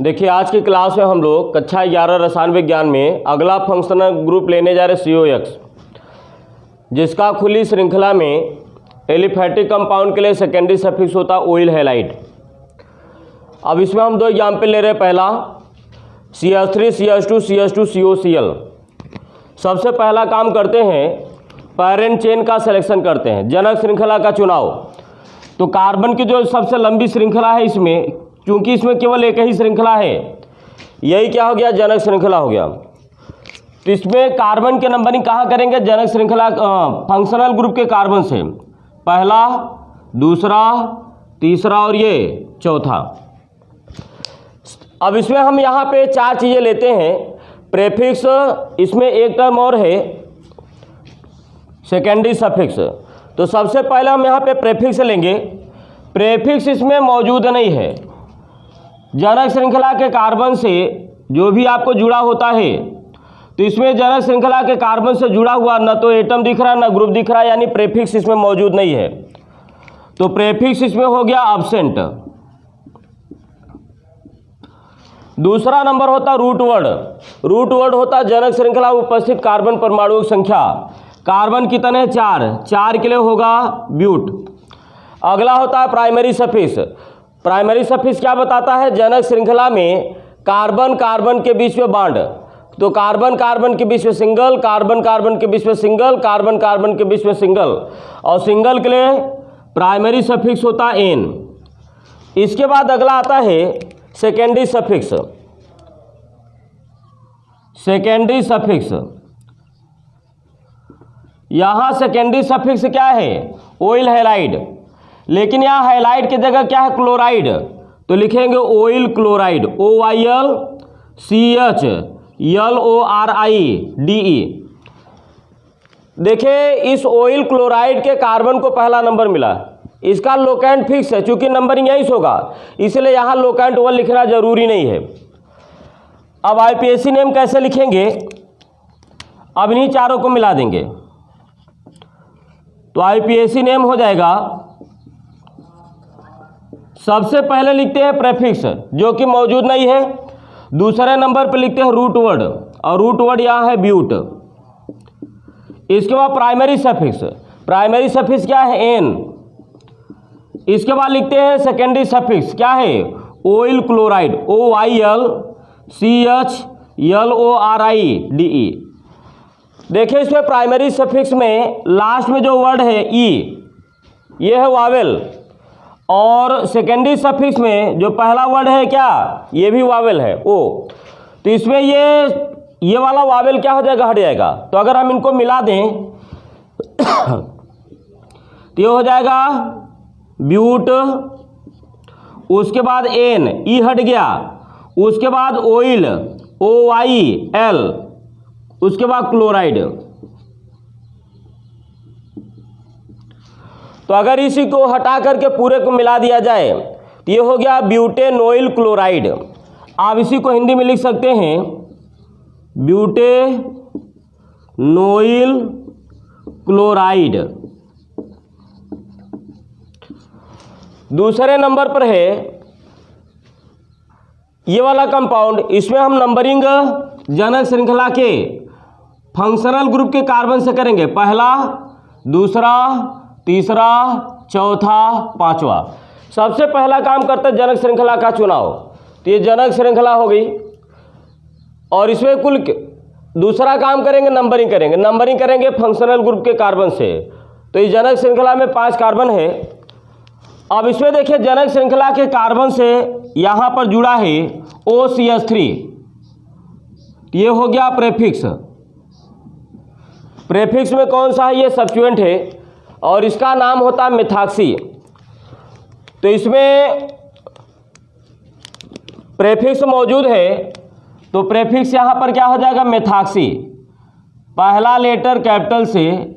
देखिए आज की क्लास में हम लोग कक्षा 11 रसायन विज्ञान में अगला फंक्शनल ग्रुप लेने जा रहे COX, जिसका खुली श्रृंखला में एलिफैटिक कंपाउंड के लिए सेकेंडरी सफिक्स होता है ऑयल हैलाइड। अब इसमें हम दो एग्जाम्पल ले रहे हैं। पहला CH3 CH2 CH2 COCl। सबसे पहला काम करते हैं, पैरेंट चेन का सिलेक्शन करते हैं, जनक श्रृंखला का चुनाव। तो कार्बन की जो सबसे लंबी श्रृंखला है इसमें, क्योंकि इसमें केवल एक ही श्रृंखला है, यही क्या हो गया, जनक श्रृंखला हो गया। तो इसमें कार्बन के नंबरिंग कहाँ करेंगे, जनक श्रृंखला फंक्शनल ग्रुप के कार्बन से, पहला, दूसरा, तीसरा और ये चौथा। अब इसमें हम यहाँ पे चार चीज़ें लेते हैं। प्रेफिक्स, इसमें एक टर्म और है सेकेंडरी सफिक्स। तो सबसे पहले हम यहाँ पे प्रेफिक्स लेंगे। प्रेफिक्स इसमें मौजूद नहीं है। जनक श्रृंखला के कार्बन से जो भी आपको जुड़ा होता है, तो इसमें जनक श्रृंखला के कार्बन से जुड़ा हुआ न तो एटम दिख रहा है न ग्रुप दिख रहा है, यानी प्रेफिक्स इसमें मौजूद नहीं है। तो प्रेफिक्स इसमें हो गया अब्सेंट। दूसरा नंबर होता रूट वर्ड। रूट वर्ड होता जनक श्रृंखला में उपस्थित कार्बन परमाणुओं की संख्या। कार्बन कितने, चार के लिए होगा ब्यूट। अगला होता है प्राइमरी सफिक्स। प्राइमरी सफिक्स क्या बताता है, जनक श्रृंखला में कार्बन कार्बन के बीच में बॉन्ड। तो कार्बन कार्बन के बीच में सिंगल, कार्बन कार्बन के बीच में सिंगल, कार्बन कार्बन के बीच में सिंगल, और सिंगल के लिए प्राइमरी सफिक्स होता है एन। इसके बाद अगला आता है सेकेंडरी सफिक्स। सेकेंडरी सफिक्स, यहां सेकेंडरी सफिक्स क्या है, ऑयल हैलाइड। लेकिन यहाँ हैलाइड की जगह क्या है, क्लोराइड। तो लिखेंगे ऑयल क्लोराइड, OYLCHLORIDE। देखिए इस ऑयल क्लोराइड के कार्बन को पहला नंबर मिला। इसका लोकेंट फिक्स है, चूंकि नंबरिंग यहीं से होगा, इसलिए यहाँ लोकेंट 1 लिखना जरूरी नहीं है। अब IPSC नेम कैसे लिखेंगे, अब इन्हीं चारों को मिला देंगे। तो IPSC नेम हो जाएगा, सबसे पहले लिखते हैं प्रेफिक्स जो कि मौजूद नहीं है। दूसरे नंबर पर लिखते हैं रूट वर्ड, और रूट वर्ड यहाँ है ब्यूट। इसके बाद प्राइमरी सफिक्स। प्राइमरी सफिक्स क्या है, एन। इसके बाद लिखते हैं सेकेंडरी सफिक्स, क्या है, ऑयल क्लोराइड, OYLCHLORIDE। देखिए इसमें प्राइमरी सफिक्स में लास्ट में जो वर्ड है ई, ये है वावेल, और सेकेंडरी सफिक्स में जो पहला वर्ड है क्या, ये भी वावेल है, ओ। तो इसमें ये वाला वावेल क्या हो जाएगा, हट जाएगा। तो अगर हम इनको मिला दें तो ये हो जाएगा ब्यूट, उसके बाद एन, ई हट गया, उसके बाद ऑयल, OYL, उसके बाद क्लोराइड। तो अगर इसी को हटा करके पूरे को मिला दिया जाए तो ये हो गया ब्यूटेनोइल क्लोराइड। आप इसी को हिंदी में लिख सकते हैं ब्यूटेनोइल क्लोराइड। दूसरे नंबर पर है ये वाला कंपाउंड। इसमें हम नंबरिंग जनक श्रृंखला के फंक्शनल ग्रुप के कार्बन से करेंगे, पहला, दूसरा, तीसरा, चौथा, पांचवा। सबसे पहला काम करते हैं जनक श्रृंखला का चुनाव। तो ये जनक श्रृंखला हो गई, और इसमें कुल दूसरा काम करेंगे नंबरिंग करेंगे। नंबरिंग करेंगे फंक्शनल ग्रुप के कार्बन से। तो इस जनक श्रृंखला में 5 कार्बन है। अब इसमें देखिए जनक श्रृंखला के कार्बन से यहाँ पर जुड़ा है OCH3। ये हो गया प्रेफिक्स। प्रेफिक्स में कौन सा है, ये सब्स्टिट्यूएंट है, और इसका नाम होता है मिथाक्सी। तो इसमें प्रेफिक्स मौजूद है, तो प्रेफिक्स यहाँ पर क्या हो जाएगा, मिथाक्सी। पहला लेटर कैपिटल से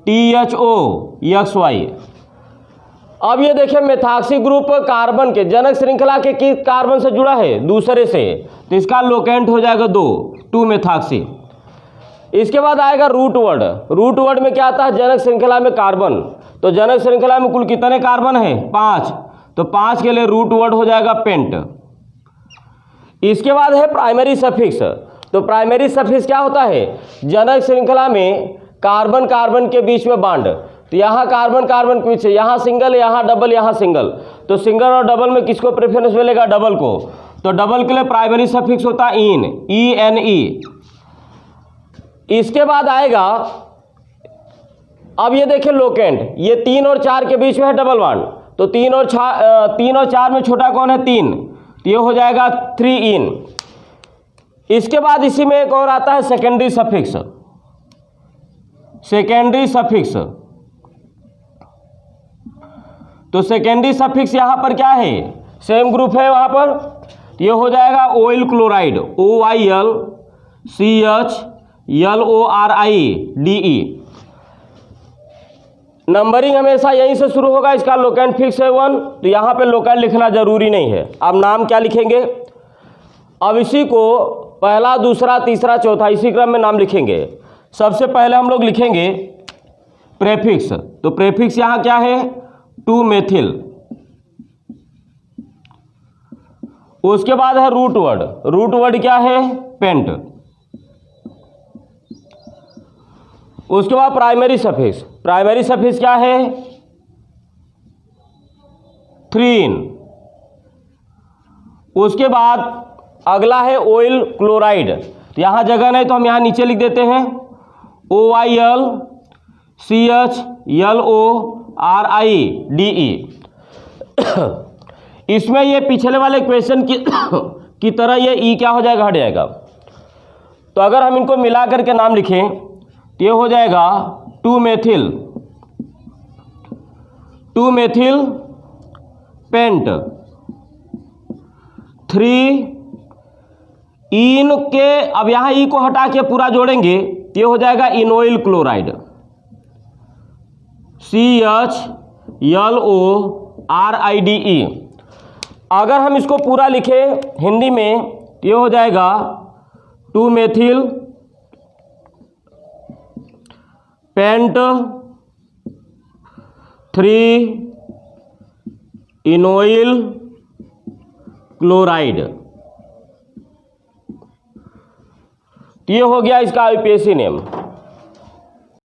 METHOXY। अब ये देखिए मिथाक्सी ग्रुप कार्बन के जनक श्रृंखला के किस कार्बन से जुड़ा है, दूसरे से। तो इसका लोकेंट हो जाएगा 2 मेथाक्सी। इसके बाद आएगा रूट वर्ड। रूट वर्ड में क्या आता है, जनक श्रृंखला में कार्बन। तो जनक श्रृंखला में कुल कितने कार्बन है, 5। तो 5 के लिए रूट वर्ड हो जाएगा पेंट। इसके बाद है प्राइमरी सफिक्स। तो प्राइमरी सफिक्स क्या होता है? जनक श्रृंखला में कार्बन कार्बन के बीच में बॉन्ड। तो यहाँ कार्बन कार्बन के बीच है, यहाँ सिंगल, यहाँ डबल, यहाँ सिंगल। तो सिंगल और डबल में किसको प्रेफरेंस मिलेगा? डबल को। तो डबल के लिए प्राइमरी सफिक्स होता है इन, ENE। इसके बाद आएगा, अब ये देखिए लोकेंट, ये 3 और 4 के बीच में है डबल बॉन्ड। तो 3 और 4 में छोटा कौन है? 3। तो ये हो जाएगा 3 इन। इसके बाद इसी में एक और आता है सेकेंडरी सफिक्स। सेकेंडरी सफिक्स, तो सेकेंडरी सफिक्स यहां पर क्या है? सेम ग्रुप है वहां पर। ये हो जाएगा ऑयल क्लोराइड, OILCHLORIDE। नंबरिंग हमेशा यहीं से शुरू होगा। इसका लोकेंट फिक्स है 1। तो यहाँ पे लोकेंट लिखना जरूरी नहीं है। अब नाम क्या लिखेंगे? अब इसी को पहला, दूसरा, तीसरा, चौथा इसी क्रम में नाम लिखेंगे। सबसे पहले हम लोग लिखेंगे प्रेफिक्स। तो प्रेफिक्स यहाँ क्या है? 2 मेथिल। उसके बाद है रूट वर्ड। रूट वर्ड क्या है? पेंट। उसके बाद प्राइमरी सफिक्स। प्राइमरी सफिक्स क्या है? 3 इन। उसके बाद अगला है ऑयल क्लोराइड। तो यहां जगह नहीं तो हम यहां नीचे लिख देते हैं OILCHLORIDE। इसमें ये पिछले वाले क्वेश्चन की तरह ये ई क्या हो जाएगा? हट जाएगा। तो अगर हम इनको मिला करके नाम लिखें तो ये हो जाएगा 2 मेथिल पेंट। 3 इन के, अब यहां ई को हटा के पूरा जोड़ेंगे तो ये हो जाएगा इनोइल क्लोराइड, CHLORIDE। अगर हम इसको पूरा लिखें हिंदी में तो ये हो जाएगा 2 मेथिल पेंट 3 इनोइल क्लोराइड। ये हो गया इसका IUPAC नेम।